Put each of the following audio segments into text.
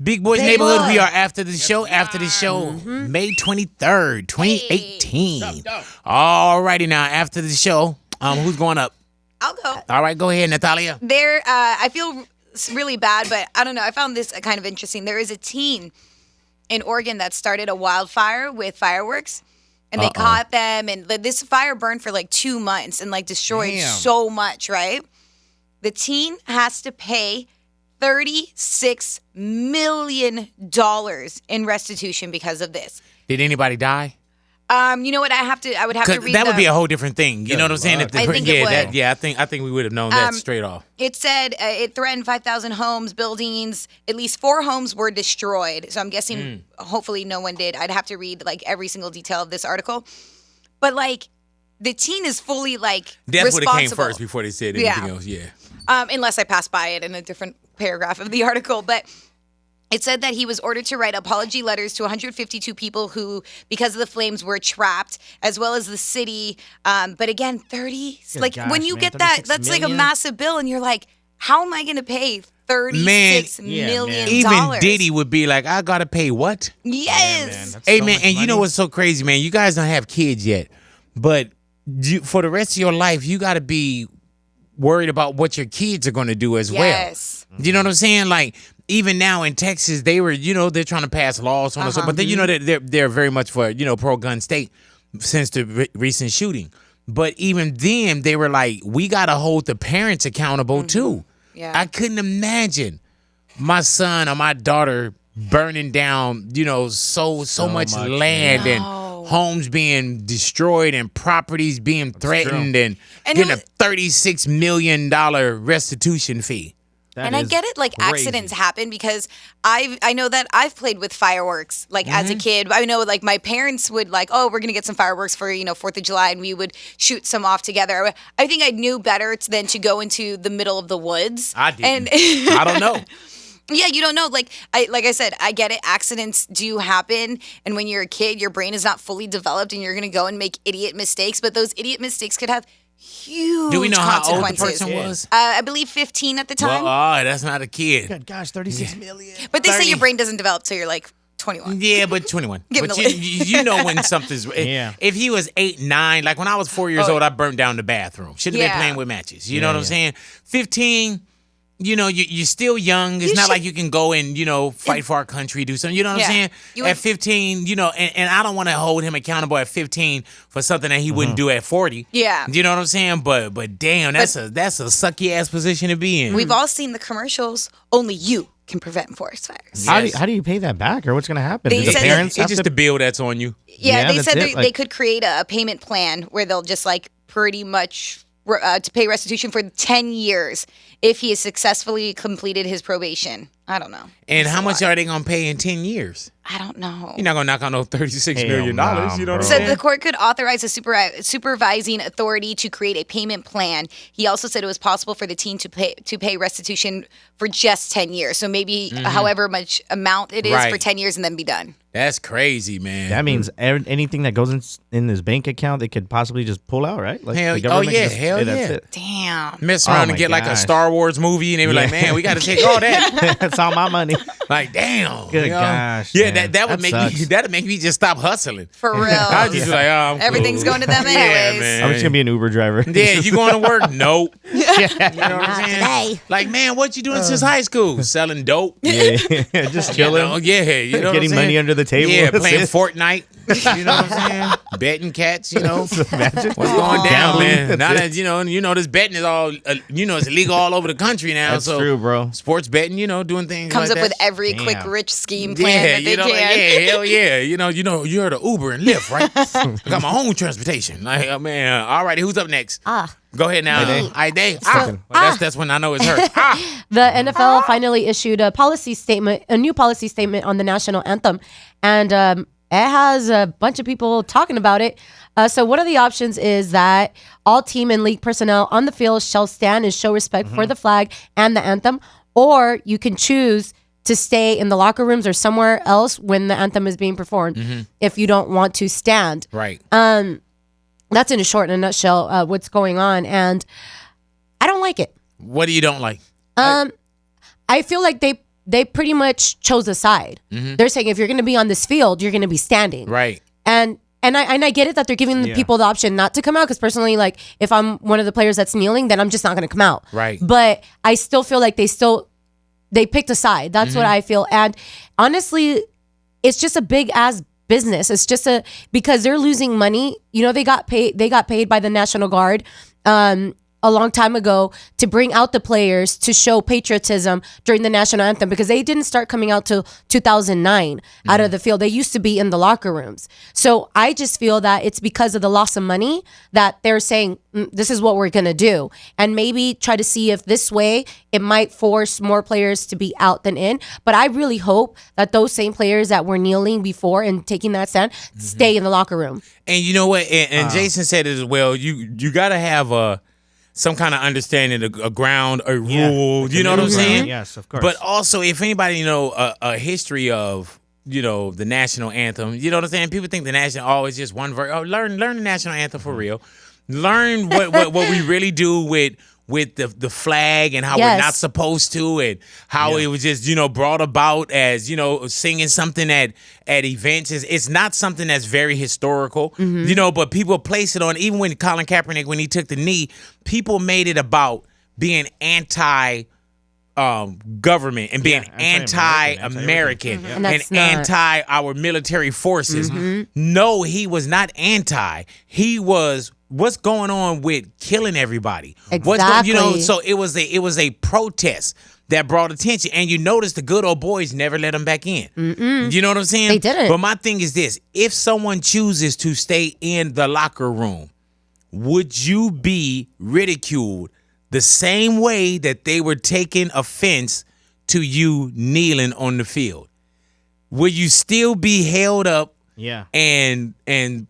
Big Boys Neighborhood, we are after the show. After the show, May 23rd, 2018. All righty now, after the show, who's going up? I'll go. All right, go ahead, Natalia. I feel really bad, but I don't know. I found this kind of interesting. There is a teen in Oregon that started a wildfire with fireworks, and they caught them. And this fire burned for like 2 months and like destroyed so much, right? The teen has to pay $36 million in restitution because of this. Did anybody die? You know what? I would have to read. That would be a whole different thing. You know what I'm saying? I think it would. I think we would have known that straight off. It said it threatened 5,000 homes, buildings. At least 4 homes were destroyed. So I'm guessing, hopefully, no one did. I'd have to read like every single detail of this article. But like, the teen is fully like That's responsible. what it came first before they said anything else. Yeah. Unless I passed by it in a different paragraph of the article, but. It said that he was ordered to write apology letters to 152 people who, because of the flames, were trapped, as well as the city. But again, 30, like when you get that, that's like a massive bill, and you're like, how am I going to pay $36 million? Even Diddy would be like, I got to pay what? Yes. Hey, man, and you know what's so crazy, man? You guys don't have kids yet, but for the rest of your life, you got to be worried about what your kids are going to do as well. You know what I'm saying? Like, even now in Texas, they were, they're trying to pass laws on us, but they're very much for, pro-gun state since the recent shooting. But even then, they were like, we got to hold the parents accountable too. Yeah. I couldn't imagine my son or my daughter burning down, so much land and homes being destroyed and properties being threatened and getting a $36 million restitution fee. And I get it, like crazy. Accidents happen because I know that I've played with fireworks, like as a kid. I know like my parents would like, oh, we're going to get some fireworks for, 4th of July, and we would shoot some off together. I think I knew better than to go into the middle of the woods. I didn't. I don't know. Yeah, you don't know. Like I said, I get it. Accidents do happen. And when you're a kid, your brain is not fully developed and you're going to go and make idiot mistakes. But those idiot mistakes could have huge consequences. Do we know how old the person was? I believe 15 at the time. Well, that's not a kid. Good gosh, $36 million. But they say your brain doesn't develop till you're like 21. Yeah, but 21. But you know when something's... If he was 8, 9, like when I was 4 years old, I burned down the bathroom. Should have been playing with matches. You know what I'm saying? 15... you're still young. It's not like you can go and, fight for our country, do something. You know what I'm saying? At 15, and I don't want to hold him accountable at 15 for something that he wouldn't do at 40. Yeah. You know what I'm saying? But damn, that's a sucky ass position to be in. We've all seen the commercials. Only you can prevent forest fires. How do you pay that back, or what's going to happen? They Do the said parents it's just the bill that's on you. Yeah, they said they could create a payment plan where they'll just like pretty much to pay restitution for 10 years if he has successfully completed his probation. I don't know. And how much are they going to pay in 10 years? I don't know. You're not going to knock on no $36 million. You know what I'm So saying? the court could authorize a supervising authority to create a payment plan. He also said it was possible for the teen to pay restitution for just 10 years. So maybe however much amount it is for 10 years and then be done. That's crazy, man. That means anything that goes in his bank account, they could possibly just pull out, right? Like hell yeah. That's it. Damn. Mess around and get like a Star Wars movie, and they were like, man, we got to take all that. That's all my money. Like, damn. Good gosh. Yeah, man. that would make me just stop hustling. For real. I was just like, oh, I'm everything's cool. going to them anyways. Man. I'm just going to be an Uber driver. Yeah, you going to work? Nope. You know what I'm saying? Today. Like, man, what you doing since high school? Selling dope. Yeah, just chilling. You know getting money under the table. Yeah, playing Fortnite. You know what I'm saying? Betting cats, What's going down, man? Now that, this betting is all, it's illegal all over the country now. That's so true, bro. Sports betting, doing things Comes like up that. with every quick rich scheme plan that they can. Yeah, hell yeah. You heard of Uber and Lyft, right? I got my own transportation. Like, oh, man. All right, who's up next? Go ahead now. That's when I know it's her. The NFL finally issued a new policy statement on the national anthem, and it has a bunch of people talking about it. So one of the options is that all team and league personnel on the field shall stand and show respect for the flag and the anthem, or you can choose to stay in the locker rooms or somewhere else when the anthem is being performed if you don't want to stand. Right. That's in a nutshell what's going on, and I don't like it. What do you don't like? I feel like they they pretty much chose a side. They're saying if you're going to be on this field, you're going to be standing. Right. And I get it that they're giving the people the option not to come out, because personally, like, if I'm one of the players that's kneeling, then I'm just not going to come out. Right. But I still feel like they picked a side. That's what I feel. And honestly, it's just a big ass business. It's just because they're losing money. You know, they got paid by the National Guard a long time ago to bring out the players to show patriotism during the national anthem, because they didn't start coming out till 2009 out of the field. They used to be in the locker rooms. So I just feel that it's because of the loss of money that they're saying, this is what we're going to do. And maybe try to see if this way it might force more players to be out than in. But I really hope that those same players that were kneeling before and taking that stand stay in the locker room. And you know what? And Jason said it as well. You got to have some kind of understanding, a ground, a rule. You know what I'm saying? Yes, of course. But also, if anybody a history of the national anthem, you know what I'm saying? People think the national always just one verse. Oh, learn the national anthem for real. Learn what we really do with the flag and how we're not supposed to, and how it was just brought about as singing something at events. It's not something that's very historical, but people place it on. Even when Colin Kaepernick, when he took the knee, people made it about being anti government and being anti-American and anti our military forces. No, he was not anti. He was what's going on with killing everybody. Exactly. So it was a protest that brought attention, and you notice the good old boys never let them back in. You know what I'm saying? They didn't. But my thing is this: if someone chooses to stay in the locker room, would you be ridiculed the same way that they were taking offense to you kneeling on the field? Will you still be held up and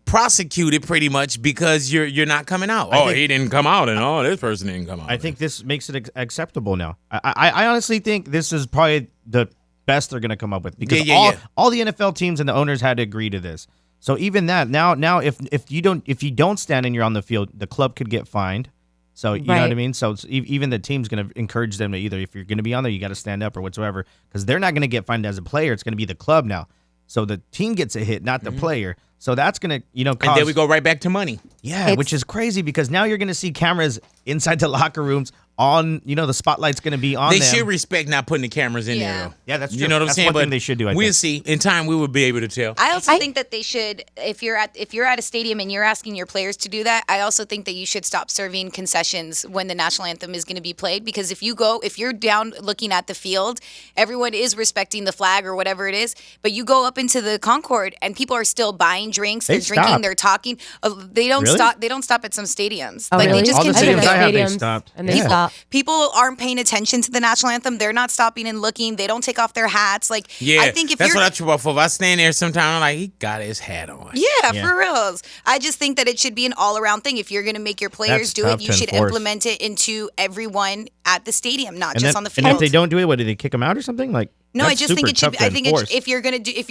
prosecuted pretty much because you're not coming out? He didn't come out, and this person didn't come out. I think this makes it acceptable now. I honestly think this is probably the best they're going to come up with, because all the NFL teams and the owners had to agree to this. So even that now if you don't stand and you're on the field, the club could get fined. So you know what I mean? So even the team's going to encourage them to either, if you're going to be on there, you got to stand up or whatsoever, because they're not going to get fined as a player. It's going to be the club now. So the team gets a hit, not the player. So that's going to, cause... And then we go right back to money. Yeah, which is crazy, because now you're going to see cameras inside the locker rooms on, the spotlight's going to be on them. They should respect not putting the cameras in there, though. Yeah, that's true. You know what I'm saying? One thing they should do, I we'll think. see. In time, we will be able to tell. I also think that they should, if you're at a stadium and you're asking your players to do that, I also think that you should stop serving concessions when the national anthem is going to be played, because if you're down looking at the field, everyone is respecting the flag or whatever it is, but you go up into the concourse and people are still buying drinks, they're drinking, they're talking. They don't stop. They don't stop at some stadiums. Oh, really? They just All the continue. stadiums I have, they stopped. And they stop. People aren't paying attention to the national anthem. They're not stopping and looking. They don't take off their hats. I think if that's what I trip off of. I stand there sometimes, I'm like, he got his hat on. Yeah, for reals. I just think that it should be an all-around thing. If you're going to make your players do it, you should implement it into everyone at the stadium, not just on the field. And if they don't do it, do they kick them out or something? No, I just think it should. I think if you're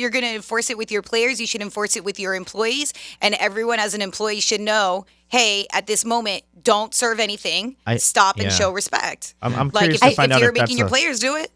gonna enforce it with your players, you should enforce it with your employees, and everyone as an employee should know, hey, at this moment, don't serve anything. Stop and show respect. I'm curious to find out if you're making your players do it.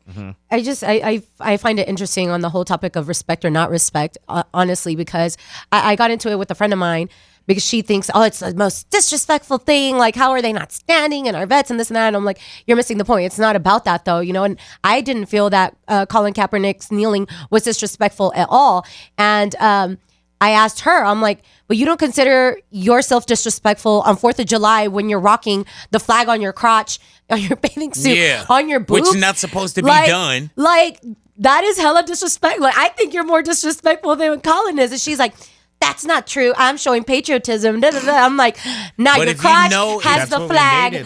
I find it interesting on the whole topic of respect or not respect, honestly, because I got into it with a friend of mine, because she thinks, it's the most disrespectful thing. Like, how are they not standing, and our vets and this and that? And I'm like, you're missing the point. It's not about that, though, And I didn't feel that Colin Kaepernick's kneeling was disrespectful at all. And I asked her, I'm like, but you don't consider yourself disrespectful on 4th of July when you're rocking the flag on your crotch, on your bathing suit, on your boobs? Which is not supposed to be done. That is hella disrespect. I think you're more disrespectful than Colin is. And she's like, that's not true. I'm showing patriotism. Da, da, da. I'm like, your crotch has the flag.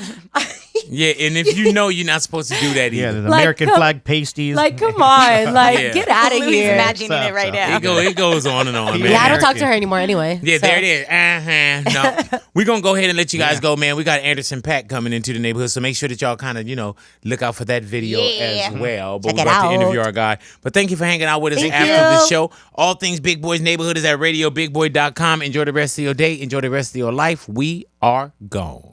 Yeah, and if you're not supposed to do that either. Yeah, the American flag pasties. come on. Get out of here. Imagining it right now. It goes on and on, man. Yeah, I don't talk to her anymore anyway. Yeah, there it is. No. We're going to go ahead and let you guys go, man. We got Anderson .Paak coming into the neighborhood, so make sure that y'all kind of, look out for that video as well. But we're about to interview our guy. But thank you for hanging out with us after the show. All things Big Boy's Neighborhood is at RadioBigBoy.com. Enjoy the rest of your day. Enjoy the rest of your life. We are gone.